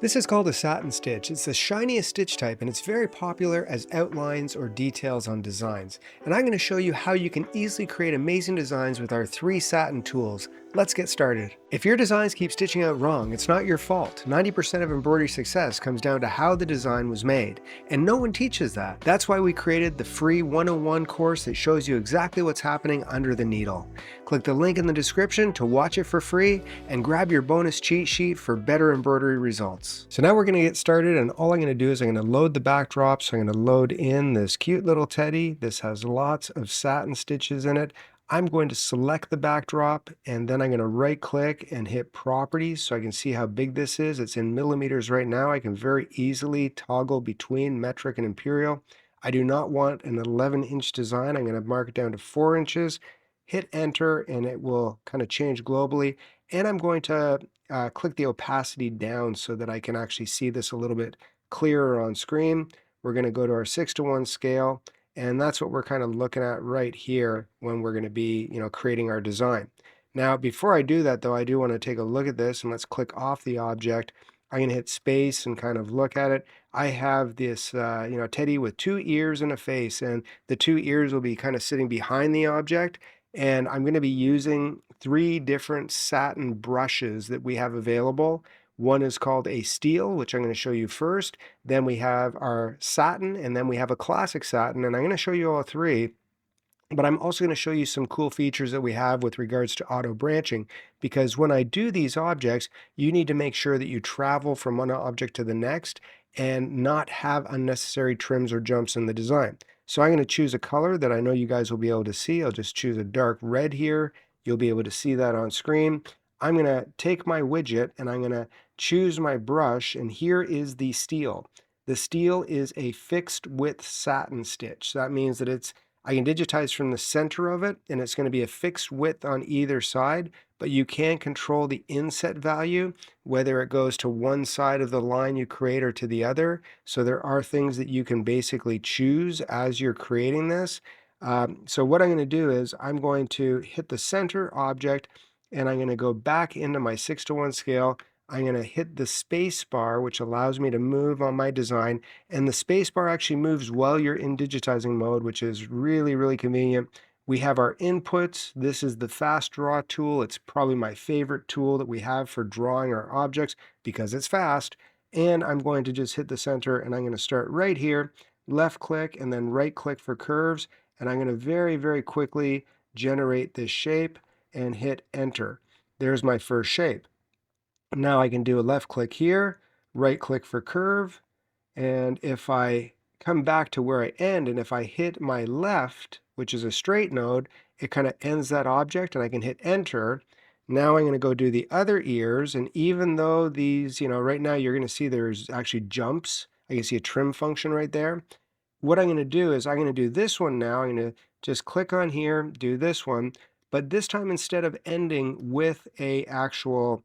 This is called a satin stitch. It's the shiniest stitch type and it's very popular as outlines or details on designs. And I'm going to show you how you can easily create amazing designs with our 3 satin tools. Let's get started. If your designs keep stitching out wrong, it's not your fault. 90% of embroidery success comes down to how the design was made. And no one teaches that. That's why we created the free 101 course that shows you exactly what's happening under the needle. Click the link in the description to watch it for free and grab your bonus cheat sheet for better embroidery results. So now we're going to get started, and all I'm going to do is I'm going to load the backdrop. So I'm going to load in this cute little teddy. This has lots of satin stitches in it. I'm going to select the backdrop and then I'm going to right click and hit properties so I can see how big this is. It's in millimeters right now. I can very easily toggle between metric and imperial. I do not want an 11-inch design. I'm going to mark it down to 4 inches. Hit enter and it will kind of change globally. And I'm going to click the opacity down so that I can actually see this a little bit clearer on screen. We're going to go to our 6:1 scale. And that's what we're kind of looking at right here when we're going to be, creating our design. Now, before I do that, though, I do want to take a look at this, and let's click off the object. I'm going to hit space and kind of look at it. I have this, teddy with 2 ears and a face, and the 2 ears will be kind of sitting behind the object. And I'm going to be using 3 different satin brushes that we have available. One is called a Steil, which I'm going to show you first. Then we have our satin, and then we have a classic satin, and I'm going to show you all 3. But I'm also going to show you some cool features that we have with regards to auto branching, because when I do these objects, you need to make sure that you travel from one object to the next and not have unnecessary trims or jumps in the design. So I'm going to choose a color that I know you guys will be able to see. I'll just choose a dark red here. You'll be able to see that on screen. I'm going to take my widget and I'm going to choose my brush, and here is the Steil. The Steil is a fixed width satin stitch. So that means that I can digitize from the center of it, and it's going to be a fixed width on either side, but you can control the inset value, whether it goes to one side of the line you create or to the other. So there are things that you can basically choose as you're creating this. So what I'm going to do is I'm going to hit the center object, and I'm going to go back into my 6:1 scale. I'm going to hit the space bar, which allows me to move on my design. And the space bar actually moves while you're in digitizing mode, which is really, really convenient. We have our inputs. This is the fast draw tool. It's probably my favorite tool that we have for drawing our objects because it's fast. And I'm going to just hit the center, and I'm going to start right here, left click, and then right click for curves. And I'm going to very, very quickly generate this shape and hit enter. There's my first shape. Now I can do a left click here, right click for curve, and if I come back to where I end, and if I hit my left, which is a straight node, it kind of ends that object, and I can hit enter. Now I'm going to go do the other ears, and even though these, right now you're going to see there's actually jumps. I can see a trim function right there. What I'm going to do is I'm going to do this one now. I'm going to just click on here, do this one, but this time instead of ending with a actual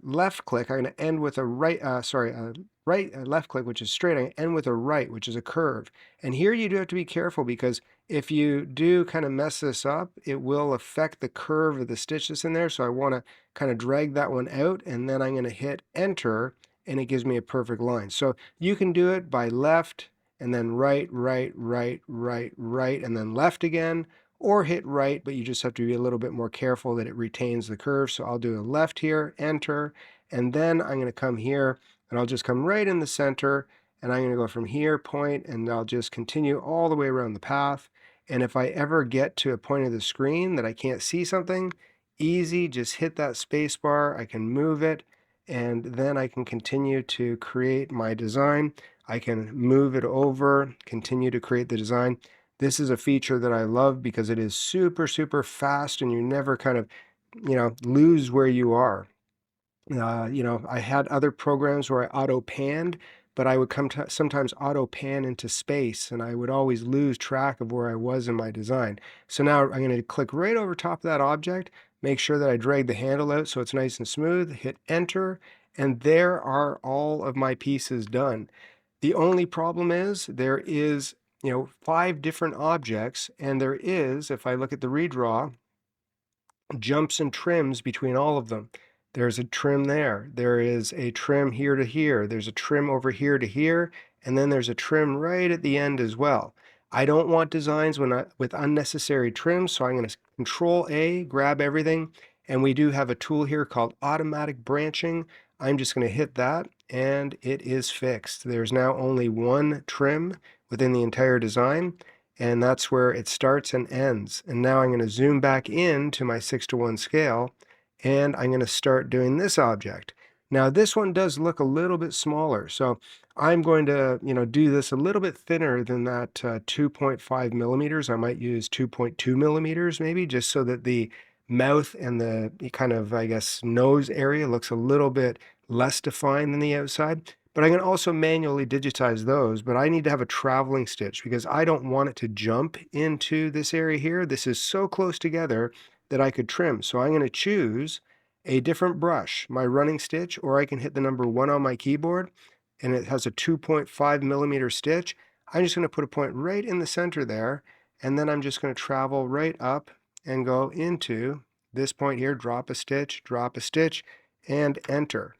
left click, I'm going to end with a right, left click, which is straight. I end with a right, which is a curve. And here you do have to be careful, because if you do kind of mess this up, it will affect the curve of the stitch that's in there. So I want to kind of drag that one out, and then I'm going to hit enter, and it gives me a perfect line. So you can do it by left, and then right, right, right, right, right, and then left again, or hit right, but you just have to be a little bit more careful that it retains the curve. So I'll do a left here, enter, and then I'm going to come here, and I'll just come right in the center, and I'm going to go from here, point, and I'll just continue all the way around the path. And if I ever get to a point of the screen that I can't see something, easy, just hit that space bar, I can move it, and then I can continue to create my design. I can move it over, continue to create the design. This is a feature that I love because it is super, super fast, and you never kind of, lose where you are. I had other programs where I auto panned, but I would come to sometimes auto pan into space, and I would always lose track of where I was in my design. So now I'm going to click right over top of that object, make sure that I drag the handle out so it's nice and smooth, hit enter, and there are all of my pieces done. The only problem is there is 5 different objects, and there is, if I look at the redraw, jumps and trims between all of them. There's a trim there. There is a trim here to here. There's a trim over here to here. And then there's a trim right at the end as well. I don't want designs with unnecessary trims, so I'm going to Control A, grab everything. And we do have a tool here called automatic branching. I'm just going to hit that and it is fixed. There's now only one trim within the entire design, and that's where it starts and ends. And now I'm going to zoom back in to my 6:1 scale, and I'm going to start doing this object. Now this one does look a little bit smaller, so I'm going to do this a little bit thinner than that 2.5 millimeters. I might use 2.2 millimeters maybe, just so that the mouth and the kind of, I guess, nose area looks a little bit less defined than the outside. But I can also manually digitize those, but I need to have a traveling stitch because I don't want it to jump into this area here. This is so close together that I could trim. So I'm going to choose a different brush, my running stitch, or I can hit the number 1 on my keyboard, and it has a 2.5 millimeter stitch. I'm just going to put a point right in the center there, and then I'm just going to travel right up and go into this point here, drop a stitch, and enter.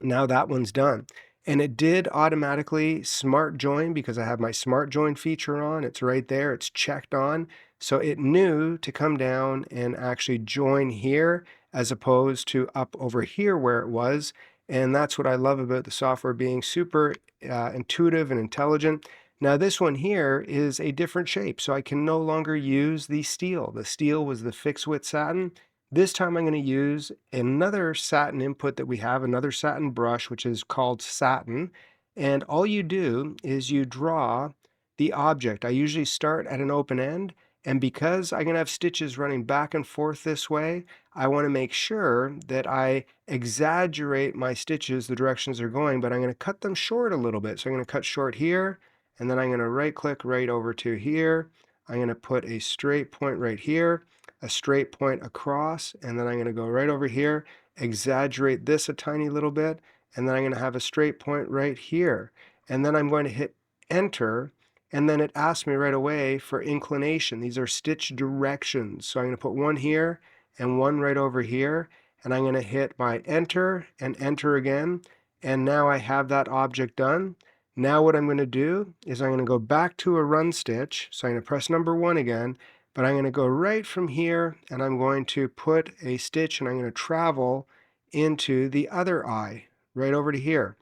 Now that one's done. And it did automatically smart join because I have my smart join feature on. It's right there, it's checked on. So it knew to come down and actually join here as opposed to up over here where it was. And that's what I love about the software being super intuitive and intelligent. Now this one here is a different shape, so I can no longer use the steel. The steel was the fixed width satin. This time I'm going to use another satin input that we have, another satin brush, which is called Satin. And all you do is you draw the object. I usually start at an open end, and because I'm going to have stitches running back and forth this way, I want to make sure that I exaggerate my stitches the directions they're going, but I'm going to cut them short a little bit. So I'm going to cut short here, and then I'm going to right click right over to here. I'm going to put a straight point right here, a straight point across, and then I'm going to go right over here, exaggerate this a tiny little bit, and then I'm going to have a straight point right here. And then I'm going to hit enter, and then it asks me right away for inclination. These are stitch directions. So I'm going to put one here and one right over here, and I'm going to hit my enter and enter again, and now I have that object done. Now what I'm going to do is I'm going to go back to a run stitch. So I'm going to press number 1 again, but I'm going to go right from here and I'm going to put a stitch and I'm going to travel into the other eye, right over to here.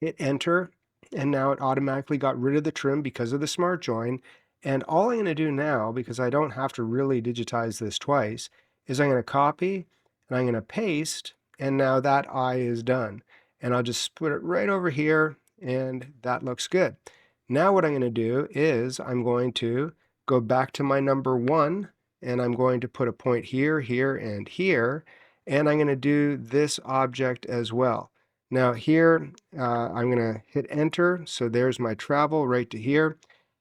Hit enter, and now it automatically got rid of the trim because of the smart join. And all I'm going to do now, because I don't have to really digitize this twice, is I'm going to copy and I'm going to paste, and now that eye is done. And I'll just put it right over here, and that looks good. Now what I'm going to do is I'm going to go back to my number 1, and I'm going to put a point here, here, and here, and I'm going to do this object as well. Now here, I'm going to hit enter, so there's my travel right to here.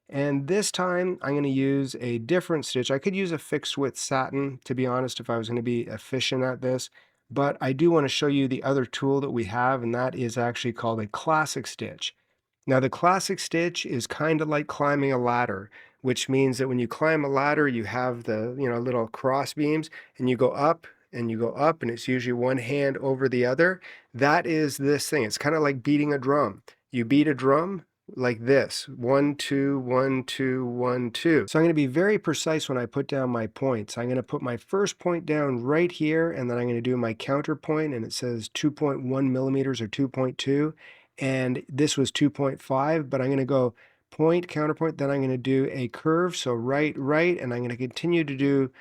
And this time I'm going to use a different stitch. I could use a fixed width satin, to be honest, if I was going to be efficient at this, but I do want to show you the other tool that we have, and that is actually called a classic stitch. Now the classic stitch is kind of like climbing a ladder, which means that when you climb a ladder, you have the little cross beams, and you go up and you go up, and it's usually one hand over the other. That is this thing. It's kind of like beating a drum. You beat a drum like this: 1 2 1 2 1 2. So I'm going to be very precise when I put down my points. I'm going to put my first point down right here, and then I'm going to do my counterpoint, and it says 2.1 millimeters or 2.2, and this was 2.5, but I'm going to go point, counterpoint, then I'm going to do a curve, so right, right, and I'm going to continue to do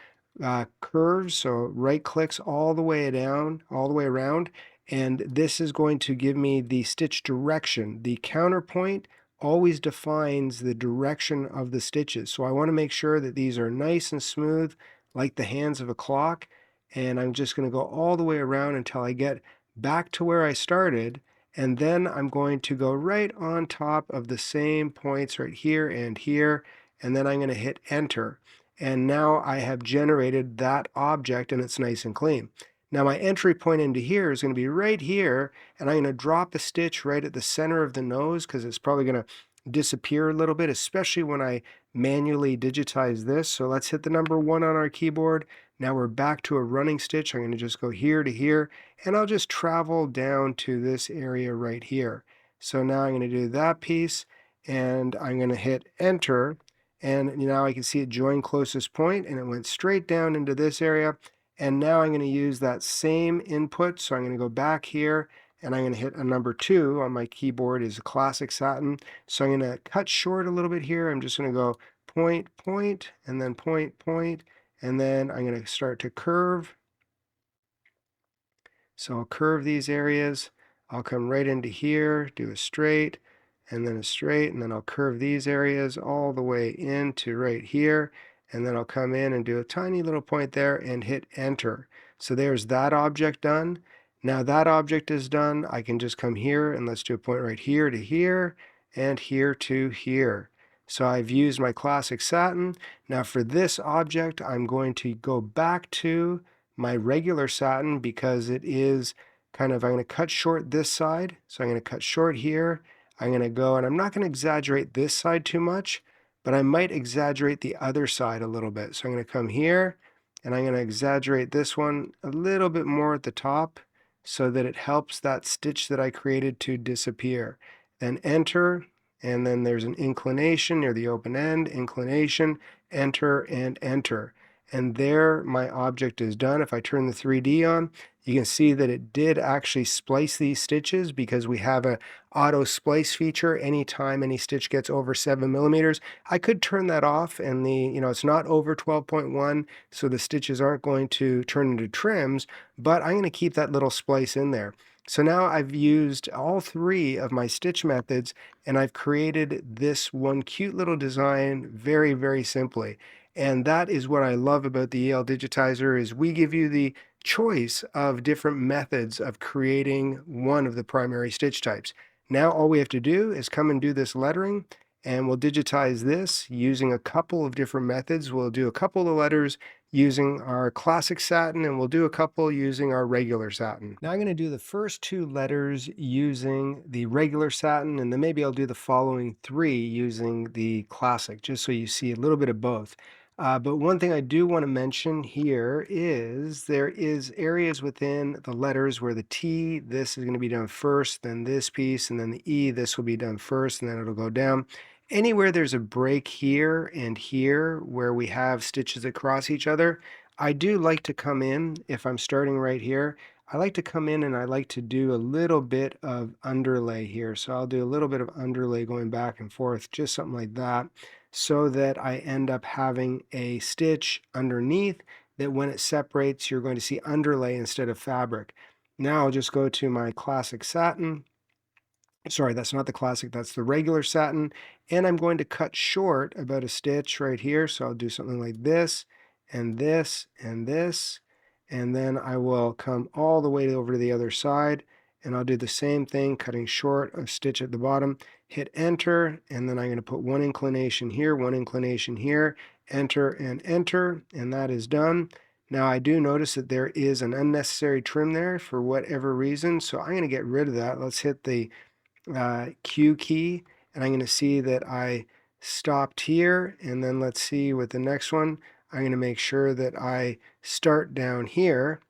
curves, so right clicks all the way down, all the way around, and this is going to give me the stitch direction. The counterpoint always defines the direction of the stitches, so I want to make sure that these are nice and smooth like the hands of a clock, and I'm just going to go all the way around until I get back to where I started, and then I'm going to go right on top of the same points right here, and then I'm going to hit enter. And now I have generated that object, and it's nice and clean. Now my entry point into here is going to be right here, and I'm going to drop a stitch right at the center of the nose because it's probably going to disappear a little bit, especially when I manually digitize this. So let's hit the number 1 on our keyboard. Now we're back to a running stitch. I'm going to just go here to here, and I'll just travel down to this area right here. So now I'm going to do that piece, and I'm going to hit enter, and now I can see it join closest point, and it went straight down into this area. And now I'm going to use that same input. So I'm going to go back here, and I'm going to hit a number 2 on my keyboard is a classic satin. So I'm going to cut short a little bit here. I'm just going to go point, point, and then point, point, and then I'm going to start to curve. So I'll curve these areas. I'll come right into here, do a straight, and then a straight, and then I'll curve these areas all the way into right here, and then I'll come in and do a tiny little point there and hit enter. So there's that object done. Now that object is done, I can just come here and let's do a point right here to here and here to here. So I've used my classic satin. Now for this object, I'm going to go back to my regular satin because it is kind of, I'm going to cut short this side. So I'm going to cut short here. I'm going to go, and I'm not going to exaggerate this side too much, but I might exaggerate the other side a little bit. So I'm going to come here, and I'm going to exaggerate this one a little bit more at the top so that it helps that stitch that I created to disappear. Then enter, and then there's an inclination near the open end, inclination, enter, and enter. And there my object is done. If I turn the 3D on, you can see that it did actually splice these stitches because we have a auto splice feature anytime any stitch gets over 7 millimeters. I could turn that off, and it's not over 12.1, so the stitches aren't going to turn into trims, but I'm going to keep that little splice in there. So now I've used all 3 of my stitch methods, and I've created this one cute little design very, very simply. And that is what I love about the EL Digitizer is we give you the choice of different methods of creating one of the primary stitch types. Now all we have to do is come and do this lettering, and we'll digitize this using a couple of different methods. We'll do a couple of letters using our classic satin, and we'll do a couple using our regular satin. Now I'm going to do the first 2 letters using the regular satin, and then maybe I'll do the following 3 using the classic, just so you see a little bit of both. But one thing I do want to mention here is there is areas within the letters where the T, this is going to be done first, then this piece, and then the E, this will be done first, and then it'll go down. Anywhere there's a break here and here where we have stitches that cross each other, I do like to come in, if I'm starting right here, I like to come in and I like to do a little bit of underlay here. So I'll do a little bit of underlay going back and forth, just something like that, so that I end up having a stitch underneath that when it separates, you're going to see underlay instead of fabric. Now I'll just go to my classic satin. Sorry, that's not the classic, that's the regular satin. And I'm going to cut short about a stitch right here. So I'll do something like this, and this, and this. And then I will come all the way over to the other side, and I'll do the same thing, cutting short a stitch at the bottom, hit enter, and then I'm going to put one inclination here, enter and enter, and that is done. Now I do notice that there is an unnecessary trim there for whatever reason, so I'm going to get rid of that. Let's hit the Q key, and I'm going to see that I stopped here, and then let's see with the next one, I'm going to make sure that I start down here.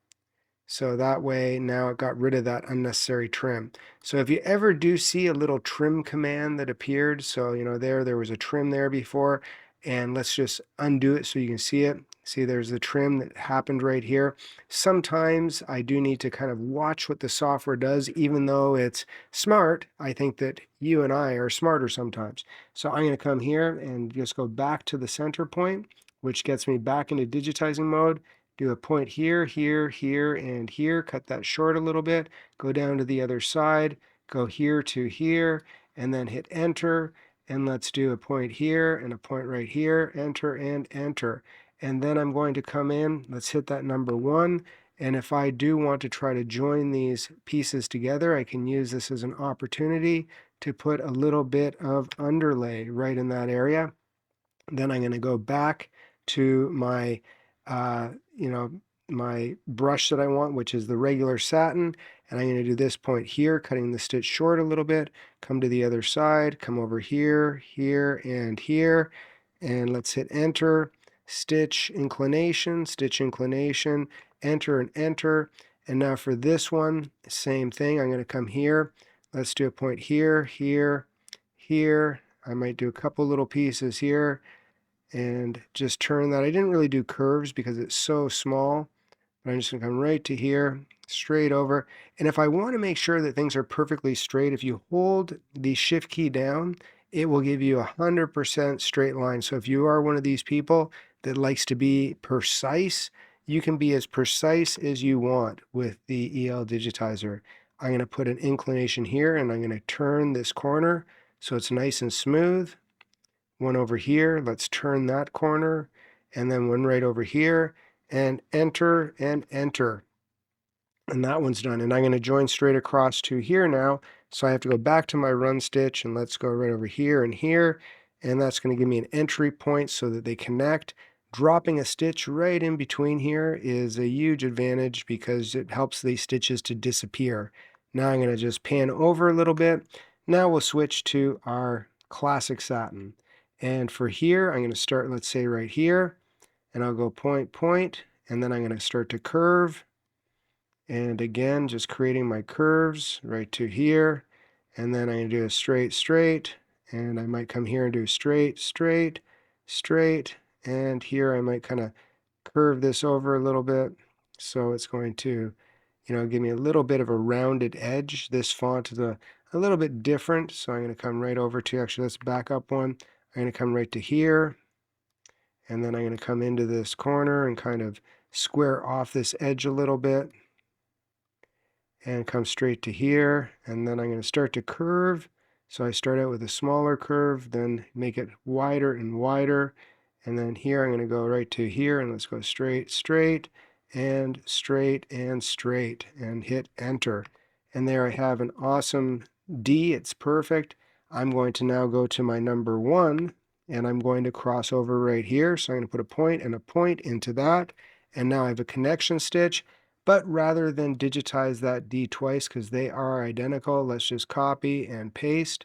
So that way now it got rid of that unnecessary trim. So if you ever do see a little trim command that appeared, so there was a trim there before, and let's just undo it so you can see it. See, there's the trim that happened right here. Sometimes I do need to kind of watch what the software does, even though it's smart. I think that you and I are smarter sometimes. So I'm going to come here and just go back to the center point, which gets me back into digitizing mode. Do a point here, here, here, and here. Cut that short a little bit. Go down to the other side. Go here to here, and then hit enter. And let's do a point here and a point right here. Enter and enter. And then I'm going to come in. Let's hit that number 1. And if I do want to try to join these pieces together, I can use this as an opportunity to put a little bit of underlay right in that area. Then I'm going to go back to my my brush that I want, which is the regular satin, and I'm going to do this point here, cutting the stitch short a little bit, come to the other side, come over here, here, and here, and let's hit enter. stitch inclination, enter and enter. And now for this one, same thing. I'm going to come here. Let's do a point here, here, here. I might do a couple little pieces here and just turn that. I didn't really do curves because it's so small, but I'm just going to come right to here, straight over. And if I want to make sure that things are perfectly straight, if you hold the shift key down, it will give you 100% straight line. So if you are one of these people that likes to be precise, you can be as precise as you want with the EL Digitizer. I'm going to put an inclination here, and I'm going to turn this corner so it's nice and smooth. One over here, let's turn that corner, and then one right over here, and enter and enter. And that one's done. And I'm going to join straight across to here now. So I have to go back to my run stitch, and let's go right over here and here. And that's going to give me an entry point so that they connect. Dropping a stitch right in between here is a huge advantage because it helps these stitches to disappear. Now I'm going to just pan over a little bit. Now we'll switch to our classic satin. And for here, I'm going to start, let's say right here, and I'll go point, point, and then I'm going to start to curve. And again, just creating my curves right to here. And then I'm going to do a straight, straight, and I might come here and do straight, straight, straight, and here I might kind of curve this over a little bit. So it's going to, give me a little bit of a rounded edge. This font is a little bit different, so I'm going to come right over to, actually, let's back up one. I'm going to come right to here, and then I'm going to come into this corner and kind of square off this edge a little bit and come straight to here, and then I'm going to start to curve. So I start out with a smaller curve, then make it wider and wider, and then here I'm going to go right to here, and let's go straight, straight, and straight, and straight, and hit enter. And there I have an awesome D. It's perfect. I'm going to now go to my number 1, and I'm going to cross over right here. So I'm going to put a point and a point into that, and now I have a connection stitch. But rather than digitize that D twice, because they are identical, let's just copy and paste.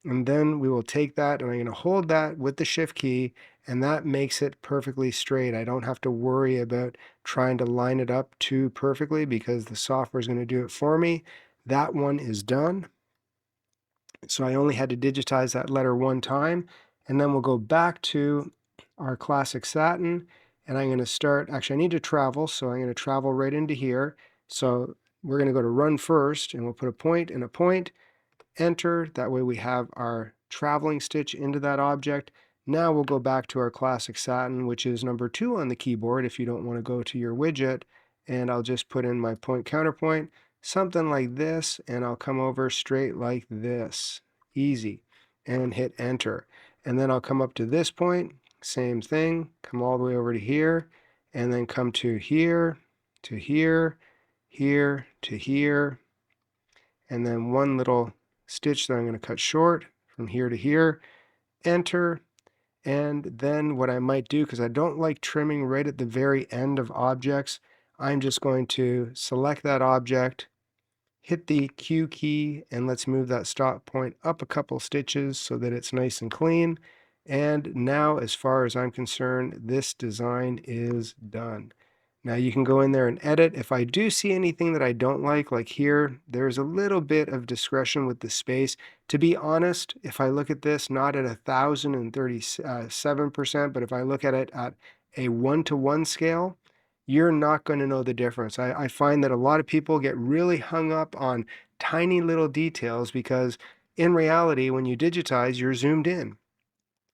And then we will take that, and I'm going to hold that with the shift key, and that makes it perfectly straight. I don't have to worry about trying to line it up too perfectly because the software is going to do it for me. That one is done. So I only had to digitize that letter one time, and then we'll go back to our classic satin, and I'm going to start, actually I need to travel, so I'm going to travel right into here. So we're going to go to run first, and we'll put a point and a point, enter. That way we have our traveling stitch into that object. Now we'll go back to our classic satin, which is number 2 on the keyboard if you don't want to go to your widget, and I'll just put in my point counterpoint, something like this, and I'll come over straight like this. Easy. And hit enter. And then I'll come up to this point, same thing, come all the way over to here, and then come to here, to here, here, to here, and then one little stitch that I'm going to cut short from here to here, enter. And then what I might do, because I don't like trimming right at the very end of objects, I'm just going to select that object, hit the Q key, and let's move that stop point up a couple stitches so that it's nice and clean. And now, as far as I'm concerned, this design is done. Now you can go in there and edit. If I do see anything that I don't like here, there's a little bit of discretion with the space. To be honest, if I look at this, not at 1,037%, but if I look at it at a 1-to-1 scale, you're not going to know the difference. I find that a lot of people get really hung up on tiny little details because in reality, when you digitize, you're zoomed in.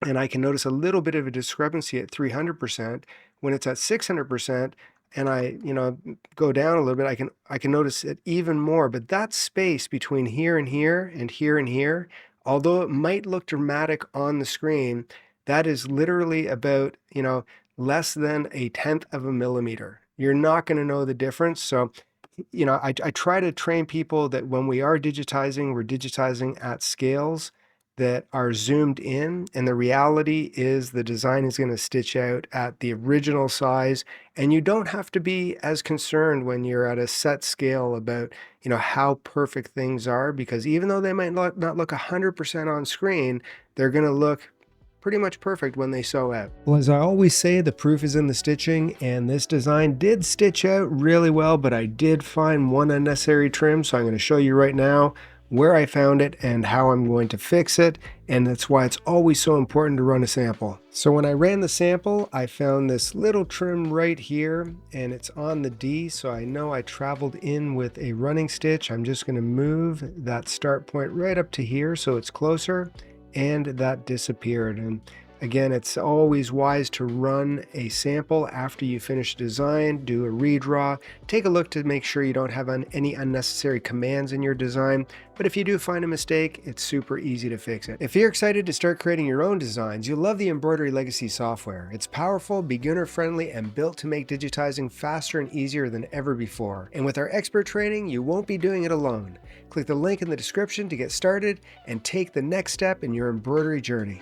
And I can notice a little bit of a discrepancy at 300%. When it's at 600%, and I, go down a little bit, I can notice it even more. But that space between here and here and here and here, although it might look dramatic on the screen, that is literally about, less than 1/10 of a millimeter. You're not going to know the difference. So, I try to train people that when we are digitizing, we're digitizing at scales that are zoomed in, and the reality is the design is going to stitch out at the original size, and you don't have to be as concerned when you're at a set scale about how perfect things are, because even though they might not look 100% on screen, they're going to look pretty much perfect when they sew out. Well, as I always say, the proof is in the stitching, and this design did stitch out really well, but I did find one unnecessary trim, so I'm going to show you right now where I found it and how I'm going to fix it, and that's why it's always so important to run a sample. So when I ran the sample, I found this little trim right here, and it's on the D, so I know I traveled in with a running stitch. I'm just going to move that start point right up to here so it's closer, and that disappeared. And again, it's always wise to run a sample after you finish the design, do a redraw, take a look to make sure you don't have any unnecessary commands in your design. But if you do find a mistake, it's super easy to fix it. If you're excited to start creating your own designs, you'll love the Embroidery Legacy software. It's powerful, beginner-friendly, and built to make digitizing faster and easier than ever before. And with our expert training, you won't be doing it alone. Click the link in the description to get started and take the next step in your embroidery journey.